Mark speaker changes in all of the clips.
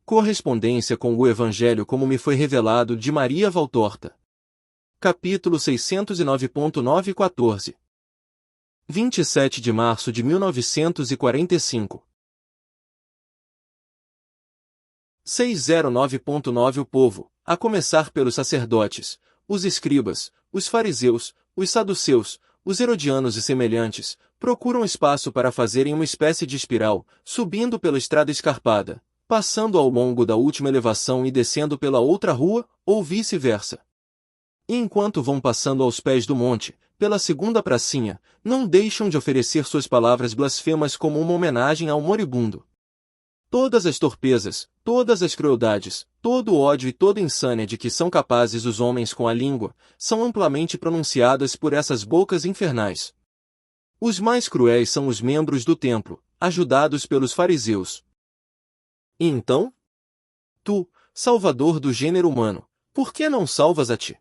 Speaker 1: Correspondência com o Evangelho como me foi revelado de Maria Valtorta. Capítulo 609.914. 27 de março de 1945. 609.9 O povo, a começar pelos sacerdotes, os escribas, os fariseus, os saduceus, os herodianos e semelhantes, procuram espaço para fazerem uma espécie de espiral, subindo pela estrada escarpada, passando ao longo da última elevação e descendo pela outra rua, ou vice-versa. E enquanto vão passando aos pés do monte, pela segunda pracinha, não deixam de oferecer suas palavras blasfemas como uma homenagem ao moribundo. Todas as torpezas, todas as crueldades, todo o ódio e toda insânia de que são capazes os homens com a língua, são amplamente pronunciadas por essas bocas infernais. Os mais cruéis são os membros do templo, ajudados pelos fariseus. E então? Tu, salvador do gênero humano, por que não salvas a ti?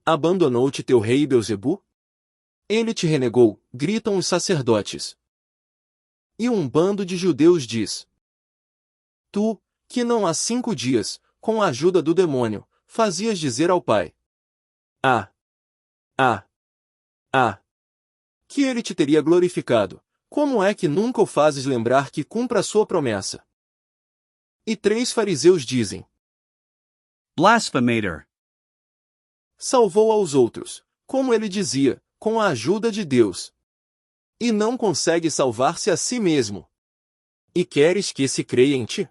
Speaker 1: Abandonou-te teu rei Belzebu? Ele te renegou, gritam os sacerdotes. E um bando de judeus diz: Tu, que não há 5 dias, com a ajuda do demônio, fazias dizer ao Pai: que ele te teria glorificado, como é que nunca o fazes lembrar que cumpra a sua promessa? E 3 fariseus dizem:
Speaker 2: Blasphemer.
Speaker 1: Salvou aos outros, como ele dizia, com a ajuda de Deus. E não consegue salvar-se a si mesmo. E queres que se creia em ti?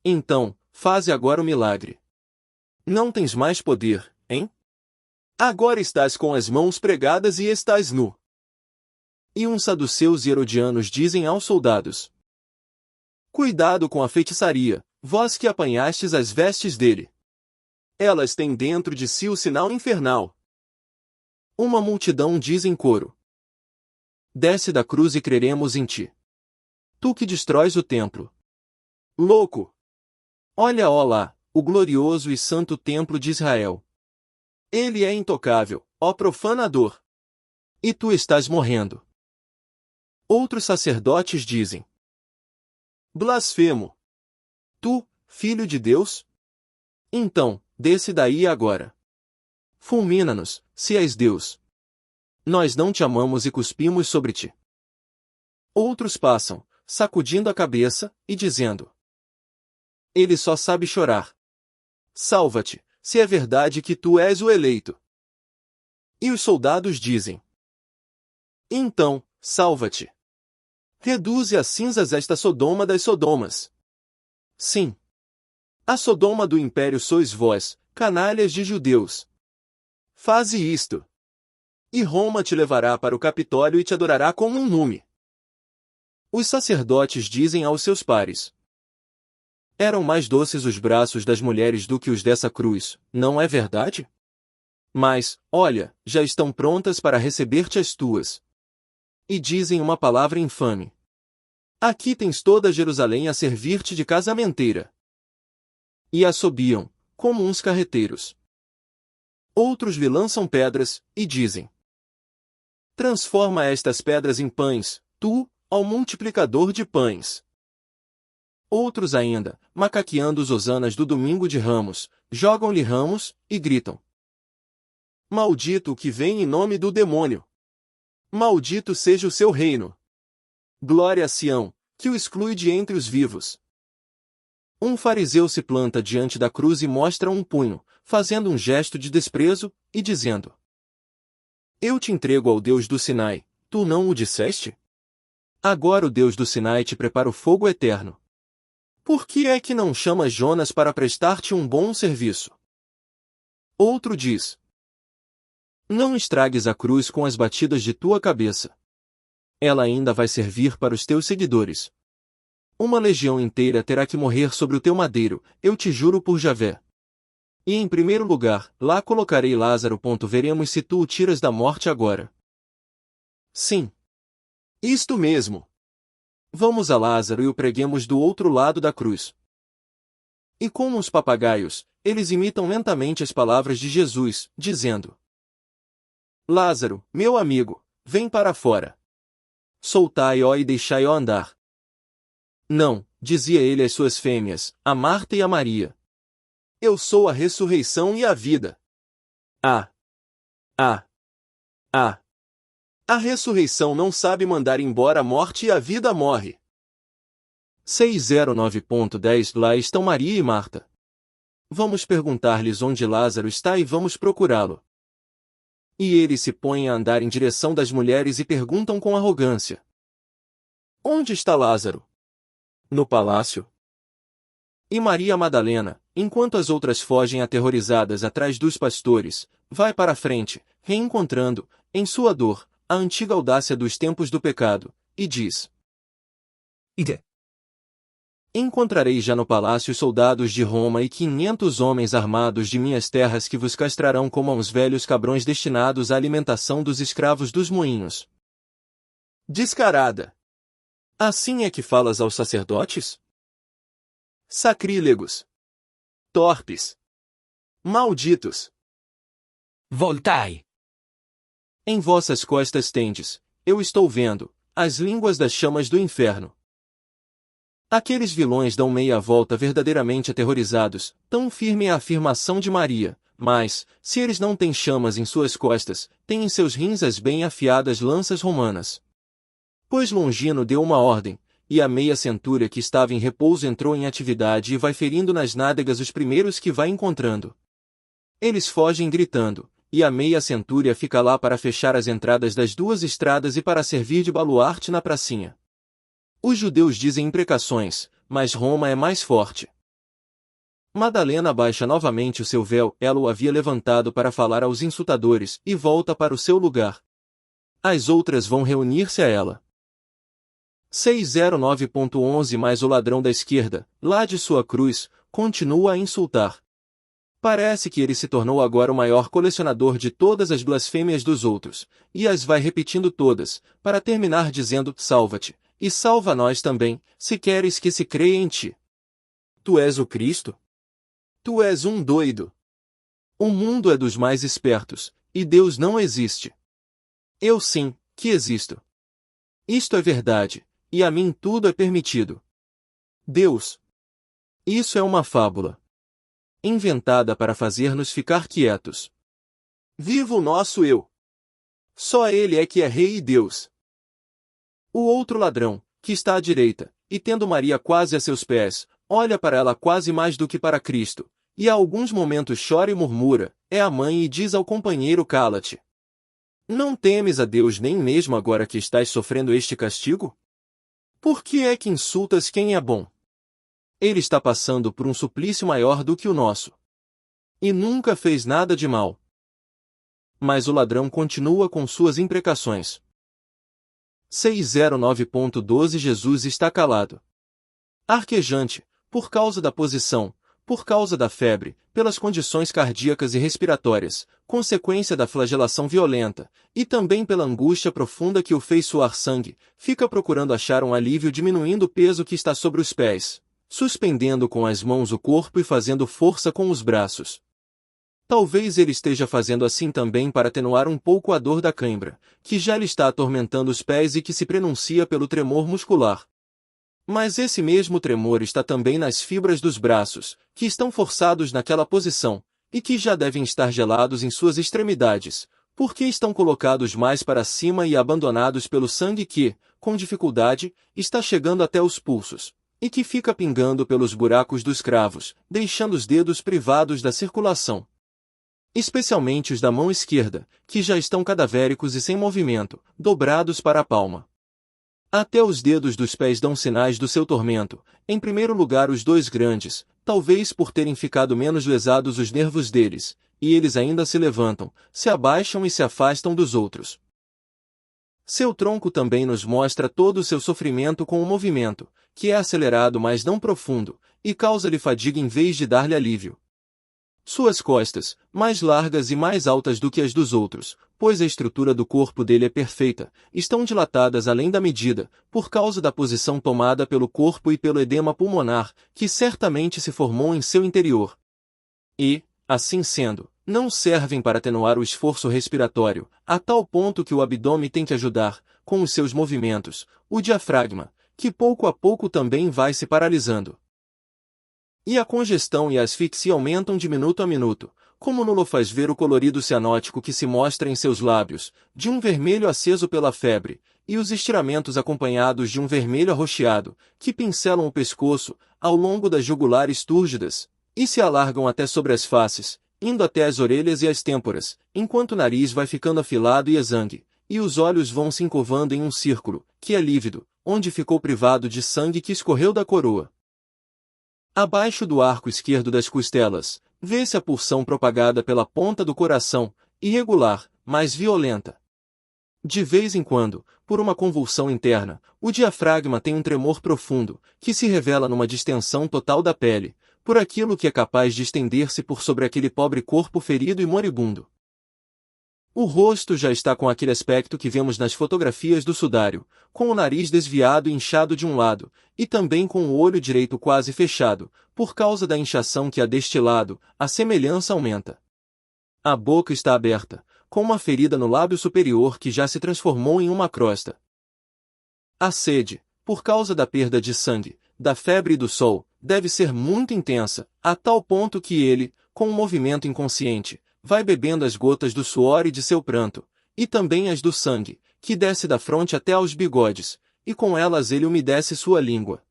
Speaker 1: Então, faze agora o milagre. Não tens mais poder, hein? Agora estás com as mãos pregadas e estás nu. E uns saduceus e herodianos dizem aos soldados: Cuidado com a feitiçaria, vós que apanhastes as vestes dele. Elas têm dentro de si o sinal infernal. Uma multidão diz em coro: Desce da cruz e creremos em ti. Tu que destróis o templo. Louco! Olha lá, o glorioso e santo templo de Israel. Ele é intocável, ó profanador. E tu estás morrendo. Outros sacerdotes dizem: Blasfemo! Tu, filho de Deus? Então, desce daí agora. Fulmina-nos, se és Deus. Nós não te amamos e cuspimos sobre ti. Outros passam, sacudindo a cabeça, e dizendo: Ele só sabe chorar. Salva-te, se é verdade que tu és o eleito. E os soldados dizem: Então, salva-te. Reduze a cinzas esta Sodoma das Sodomas. Sim. A Sodoma do império sois vós, canalhas de judeus. Faze isto. E Roma te levará para o Capitólio e te adorará como um nume. Os sacerdotes dizem aos seus pares: Eram mais doces os braços das mulheres do que os dessa cruz, não é verdade? Mas, olha, já estão prontas para receber-te as tuas. E dizem uma palavra infame. Aqui tens toda Jerusalém a servir-te de casamenteira. E assobiam, como uns carreteiros. Outros lhe lançam pedras, e dizem: Transforma estas pedras em pães, tu, ó multiplicador de pães. Outros ainda, macaqueando os hosanas do domingo de Ramos, jogam-lhe ramos, e gritam: Maldito o que vem em nome do demônio! Maldito seja o seu reino! Glória a Sião, que o exclui de entre os vivos. Um fariseu se planta diante da cruz e mostra um punho, fazendo um gesto de desprezo, e dizendo: Eu te entrego ao Deus do Sinai, tu não o disseste? Agora o Deus do Sinai te prepara o fogo eterno. Por que é que não chamas Jonas para prestar-te um bom serviço? Outro diz: Não estragues a cruz com as batidas de tua cabeça. Ela ainda vai servir para os teus seguidores. Uma legião inteira terá que morrer sobre o teu madeiro, eu te juro por Javé. E em primeiro lugar, lá colocarei Lázaro. Veremos se tu o tiras da morte agora. Sim. Isto mesmo. Vamos a Lázaro e o preguemos do outro lado da cruz. E como os papagaios, eles imitam lentamente as palavras de Jesus, dizendo: Lázaro, meu amigo, vem para fora. Soltai-o e deixai-o andar. Não, dizia ele às suas fêmeas, a Marta e a Maria. Eu sou a ressurreição e a vida. A ressurreição não sabe mandar embora a morte e a vida morre. 609.10 Lá estão Maria e Marta. Vamos perguntar-lhes onde Lázaro está e vamos procurá-lo. E eles se põem a andar em direção das mulheres e perguntam com arrogância: Onde está Lázaro? No palácio. E Maria Madalena, enquanto as outras fogem aterrorizadas atrás dos pastores, vai para a frente, reencontrando, em sua dor, a antiga audácia dos tempos do pecado, e diz:
Speaker 2: Ide.
Speaker 1: Encontrarei já no palácio soldados de Roma e 500 homens armados de minhas terras que vos castrarão como a uns velhos cabrões destinados à alimentação dos escravos dos moinhos. Descarada! Assim é que falas aos sacerdotes? Sacrílegos! Torpes! Malditos!
Speaker 2: Voltai.
Speaker 1: Em vossas costas tendes, eu estou vendo, as línguas das chamas do inferno. Aqueles vilões dão meia volta verdadeiramente aterrorizados, tão firme é a afirmação de Maria, mas, se eles não têm chamas em suas costas, têm em seus rins as bem afiadas lanças romanas. Pois Longino deu uma ordem, e a meia centúria que estava em repouso entrou em atividade e vai ferindo nas nádegas os primeiros que vai encontrando. Eles fogem gritando, e a meia centúria fica lá para fechar as entradas das duas estradas e para servir de baluarte na pracinha. Os judeus dizem imprecações, mas Roma é mais forte. Madalena baixa novamente o seu véu, ela o havia levantado para falar aos insultadores, e volta para o seu lugar. As outras vão reunir-se a ela. 609.11 Mas o ladrão da esquerda, lá de sua cruz, continua a insultar. Parece que ele se tornou agora o maior colecionador de todas as blasfêmias dos outros, e as vai repetindo todas, para terminar dizendo: salva-te, e salva nós também, se queres que se creia em ti. Tu és o Cristo? Tu és um doido. O mundo é dos mais espertos, e Deus não existe. Eu sim, que existo. Isto é verdade, e a mim tudo é permitido. Deus. Isso é uma fábula. Inventada para fazer-nos ficar quietos. Viva o nosso eu! Só ele é que é rei e Deus. O outro ladrão, que está à direita, e tendo Maria quase a seus pés, olha para ela quase mais do que para Cristo, e a alguns momentos chora e murmura, é a mãe e diz ao companheiro: cala-te. Não temes a Deus nem mesmo agora que estás sofrendo este castigo? Por que é que insultas quem é bom? Ele está passando por um suplício maior do que o nosso. E nunca fez nada de mal. Mas o ladrão continua com suas imprecações. 609.12 Jesus está calado. Arquejante, por causa da posição, por causa da febre, pelas condições cardíacas e respiratórias, consequência da flagelação violenta, e também pela angústia profunda que o fez suar sangue, fica procurando achar um alívio diminuindo o peso que está sobre os pés, suspendendo com as mãos o corpo e fazendo força com os braços. Talvez ele esteja fazendo assim também para atenuar um pouco a dor da cãibra, que já lhe está atormentando os pés e que se prenuncia pelo tremor muscular. Mas esse mesmo tremor está também nas fibras dos braços, que estão forçados naquela posição, e que já devem estar gelados em suas extremidades, porque estão colocados mais para cima e abandonados pelo sangue que, com dificuldade, está chegando até os pulsos, e que fica pingando pelos buracos dos cravos, deixando os dedos privados da circulação. Especialmente os da mão esquerda, que já estão cadavéricos e sem movimento, dobrados para a palma. Até os dedos dos pés dão sinais do seu tormento, em primeiro lugar os dois grandes, talvez por terem ficado menos lesados os nervos deles, e eles ainda se levantam, se abaixam e se afastam dos outros. Seu tronco também nos mostra todo o seu sofrimento com o movimento, que é acelerado mas não profundo, e causa-lhe fadiga em vez de dar-lhe alívio. Suas costas, mais largas e mais altas do que as dos outros, pois a estrutura do corpo dele é perfeita, estão dilatadas além da medida, por causa da posição tomada pelo corpo e pelo edema pulmonar, que certamente se formou em seu interior. E, assim sendo, não servem para atenuar o esforço respiratório, a tal ponto que o abdômen tem que ajudar, com os seus movimentos, o diafragma, que pouco a pouco também vai se paralisando. E a congestão e a asfixia aumentam de minuto a minuto, como Nulo faz ver o colorido cianótico que se mostra em seus lábios, de um vermelho aceso pela febre, e os estiramentos acompanhados de um vermelho arroxeado, que pincelam o pescoço, ao longo das jugulares túrgidas, e se alargam até sobre as faces, indo até as orelhas e as têmporas, enquanto o nariz vai ficando afilado e exangue, e os olhos vão se encovando em um círculo, que é lívido, onde ficou privado de sangue que escorreu da coroa. Abaixo do arco esquerdo das costelas, vê-se a pulsão propagada pela ponta do coração, irregular, mas violenta. De vez em quando, por uma convulsão interna, o diafragma tem um tremor profundo, que se revela numa distensão total da pele, por aquilo que é capaz de estender-se por sobre aquele pobre corpo ferido e moribundo. O rosto já está com aquele aspecto que vemos nas fotografias do sudário, com o nariz desviado e inchado de um lado, e também com o olho direito quase fechado, por causa da inchação que há deste lado, a semelhança aumenta. A boca está aberta, com uma ferida no lábio superior que já se transformou em uma crosta. A sede, por causa da perda de sangue, da febre e do sol, deve ser muito intensa, a tal ponto que ele, com um movimento inconsciente, vai bebendo as gotas do suor e de seu pranto, e também as do sangue, que desce da fronte até aos bigodes, e com elas ele umedece sua língua.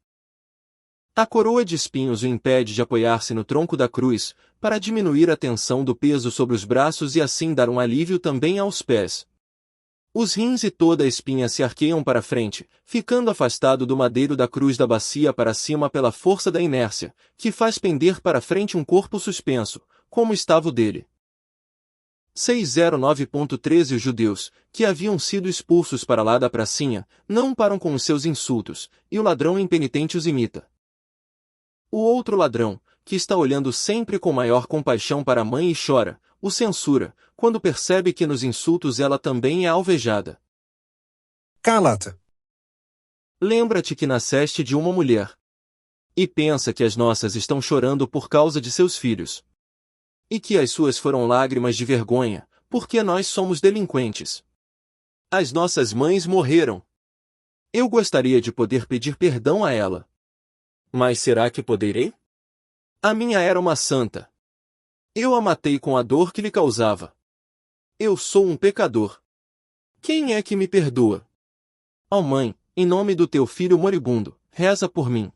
Speaker 1: A coroa de espinhos o impede de apoiar-se no tronco da cruz, para diminuir a tensão do peso sobre os braços e assim dar um alívio também aos pés. Os rins e toda a espinha se arqueiam para frente, ficando afastado do madeiro da cruz da bacia para cima pela força da inércia, que faz pender para frente um corpo suspenso, como estava o dele. 609.13 Os judeus, que haviam sido expulsos para lá da pracinha, não param com os seus insultos, e o ladrão impenitente os imita. O outro ladrão, que está olhando sempre com maior compaixão para a mãe e chora, o censura, quando percebe que nos insultos ela também é alvejada.
Speaker 3: Cala-te.
Speaker 1: Lembra-te que nasceste de uma mulher. E pensa que as nossas estão chorando por causa de seus filhos. E que as suas foram lágrimas de vergonha, porque nós somos delinquentes. As nossas mães morreram. Eu gostaria de poder pedir perdão a ela. Mas será que poderei? A minha era uma santa. Eu a matei com a dor que lhe causava. Eu sou um pecador. Quem é que me perdoa? Ó mãe, em nome do teu filho moribundo, reza por mim.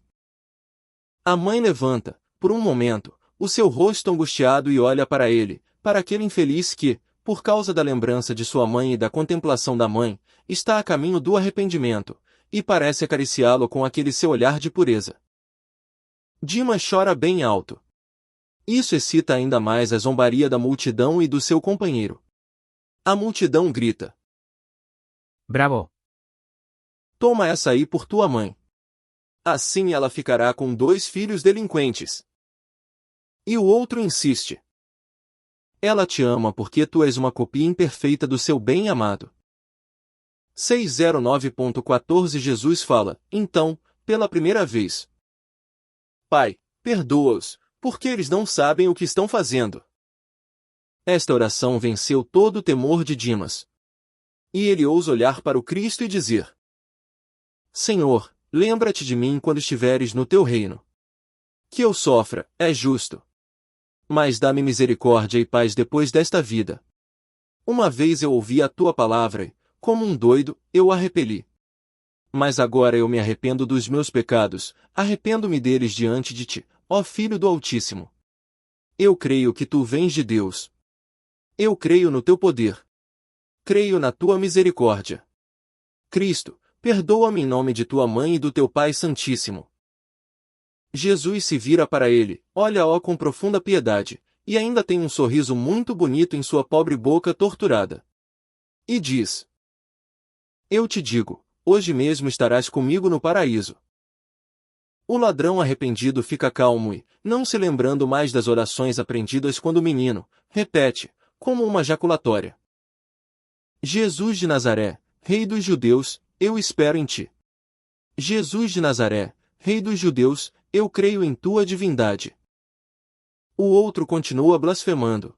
Speaker 1: A mãe levanta, por um momento, o seu rosto angustiado e olha para ele, para aquele infeliz que, por causa da lembrança de sua mãe e da contemplação da mãe, está a caminho do arrependimento, e parece acariciá-lo com aquele seu olhar de pureza. Dima chora bem alto. Isso excita ainda mais a zombaria da multidão e do seu companheiro. A multidão grita:
Speaker 2: Bravo.
Speaker 1: Toma essa aí por tua mãe. Assim ela ficará com 2 filhos delinquentes. E o outro insiste: Ela te ama porque tu és uma copia imperfeita do seu bem-amado. 609.14 Jesus fala, então, pela primeira vez: Pai, perdoa-os, porque eles não sabem o que estão fazendo. Esta oração venceu todo o temor de Dimas. E ele ousa olhar para o Cristo e dizer: Senhor, lembra-te de mim quando estiveres no teu reino. Que eu sofra, é justo. Mas dá-me misericórdia e paz depois desta vida. Uma vez eu ouvi a tua palavra e, como um doido, eu a repeli. Mas agora eu me arrependo dos meus pecados, arrependo-me deles diante de ti, ó Filho do Altíssimo. Eu creio que tu vens de Deus. Eu creio no teu poder. Creio na tua misericórdia. Cristo, perdoa-me em nome de tua mãe e do teu Pai Santíssimo. Jesus se vira para ele, olha-o com profunda piedade, e ainda tem um sorriso muito bonito em sua pobre boca torturada. E diz: Eu te digo, hoje mesmo estarás comigo no paraíso. O ladrão arrependido fica calmo e, não se lembrando mais das orações aprendidas quando o menino, repete, como uma jaculatória: Jesus de Nazaré, Rei dos Judeus, eu espero em ti. Jesus de Nazaré, Rei dos Judeus, eu creio em tua divindade. O outro continua blasfemando: